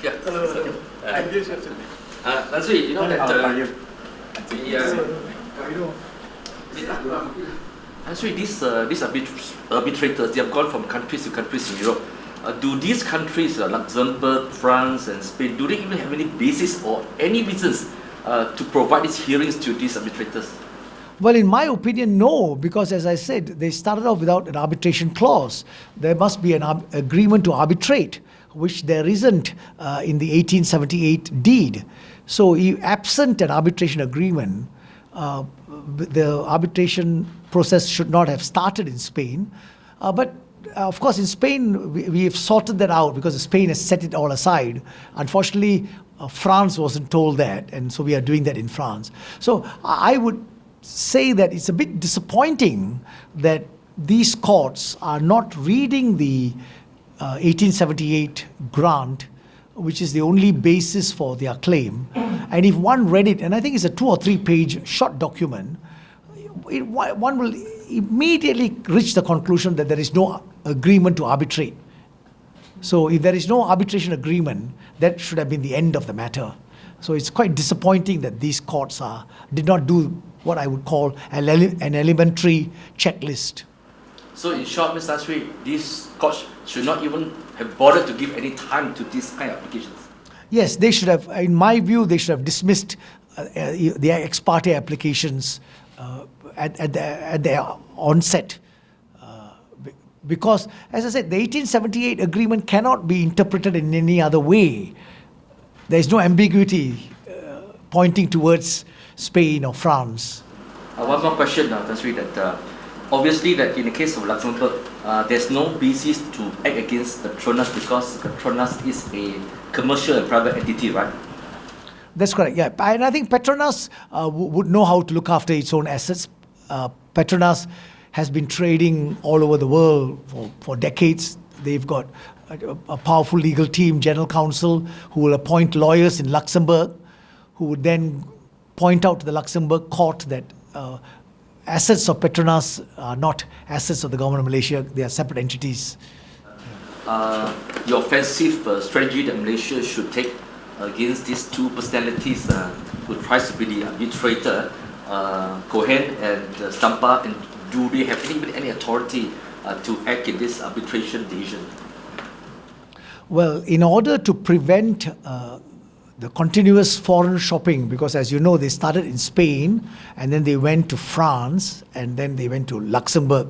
Yeah. Engage yourself. That's right. You know that actually these arbitrators, they have gone from countries to countries in Europe. Do these countries, Luxembourg, France, and Spain, do they even have any basis or any reasons to provide these hearings to these arbitrators? Well, in my opinion, no, because as I said, they started off without an arbitration clause. There must be an agreement to arbitrate, which there isn't in the 1878 deed. So, absent an arbitration agreement, the arbitration process should not have started in Spain. But of course, in Spain, we have sorted that out because Spain has set it all aside. Unfortunately, France wasn't told that, and so we are doing that in France. So I would say that it's a bit disappointing that these courts are not reading the 1878 grant, which is the only basis for their claim. And if one read it, and I think it's a 2 or 3 page short document, one will immediately reach the conclusion that there is no agreement to arbitrate. So if there is no arbitration agreement, that should have been the end of the matter. So it's quite disappointing that these courts did not do what I would call an elementary checklist. So in short, Mr. Asri, these courts should not even have bothered to give any time to these kind of applications. Yes, they should have, in my view, they should have dismissed the ex parte applications at their onset. Because, as I said, the 1878 agreement cannot be interpreted in any other way. There is no ambiguity pointing towards Spain or France. One more question, Tasri, that obviously that in the case of Luxembourg, there's no basis to act against Petronas because Petronas is a commercial and private entity, right? That's correct, yeah. And I think Petronas would know how to look after its own assets. Petronas has been trading all over the world for decades. They've got a powerful legal team, general counsel, who will appoint lawyers in Luxembourg, who would then point out to the Luxembourg court that assets of Petronas are not assets of the government of Malaysia. They are separate entities. The offensive strategy that Malaysia should take against these two personalities who tries to be the arbitrator, Cohen and Stampa, and do they have any authority to act in this arbitration decision? Well, in order to prevent the continuous foreign shopping, because as you know, they started in Spain, and then they went to France, and then they went to Luxembourg.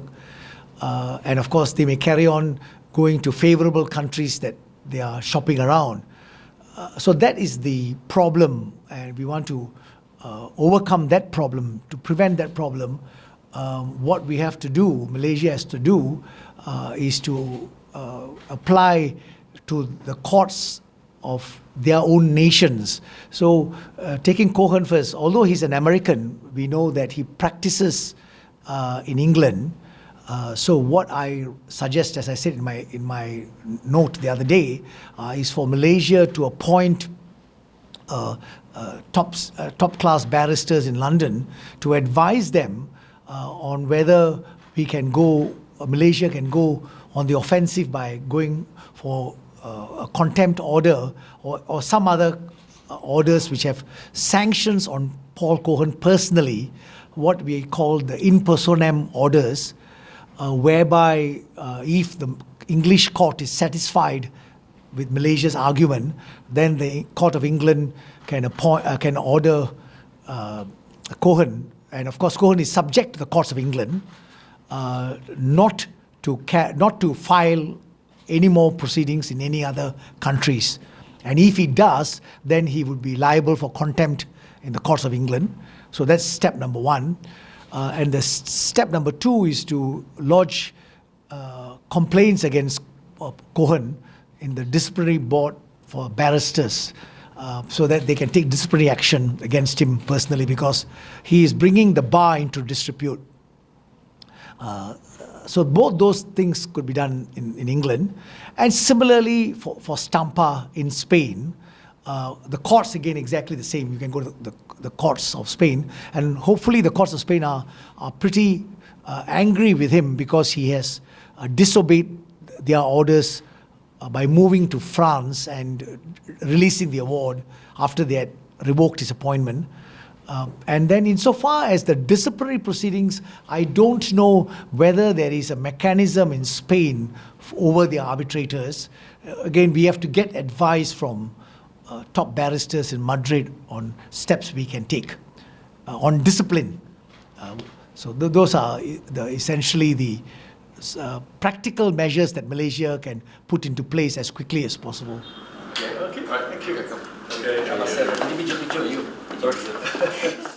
And of course, they may carry on going to favorable countries that they are shopping around. So that is the problem, and we want to overcome that problem. To prevent that problem, what we have to do, Malaysia has to do, is to apply to the courts of their own nations. So taking Cohen first, although he's an American, we know that he practices in England. So what I suggest, as I said in my note the other day, is for Malaysia to appoint top-class barristers in London to advise them on whether Malaysia can go on the offensive by going for a contempt order or some other orders which have sanctions on Paul Cohen personally, what we call the in personam orders, whereby if the English court is satisfied with Malaysia's argument, then the Court of England can order Cohen, and of course Cohen is subject to the courts of England, not to file any more proceedings in any other countries. And if he does, then he would be liable for contempt in the courts of England. So that's step number one. And the step number two is to lodge complaints against Cohen in the disciplinary board for barristers, so that they can take disciplinary action against him personally, because he is bringing the bar into disrepute. So both those things could be done in England. And similarly for Stampa in Spain, the courts again exactly the same. You can go to the courts of Spain, and hopefully the courts of Spain are pretty angry with him because he has disobeyed their orders by moving to France and releasing the award after they had revoked his appointment. And then insofar as the disciplinary proceedings, I don't know whether there is a mechanism in Spain over the arbitrators. Again, we have to get advice from top barristers in Madrid on steps we can take on discipline. So those are essentially the practical measures that Malaysia can put into place as quickly as possible. Okay, thank you. I must have an individual picture of you. Sorry.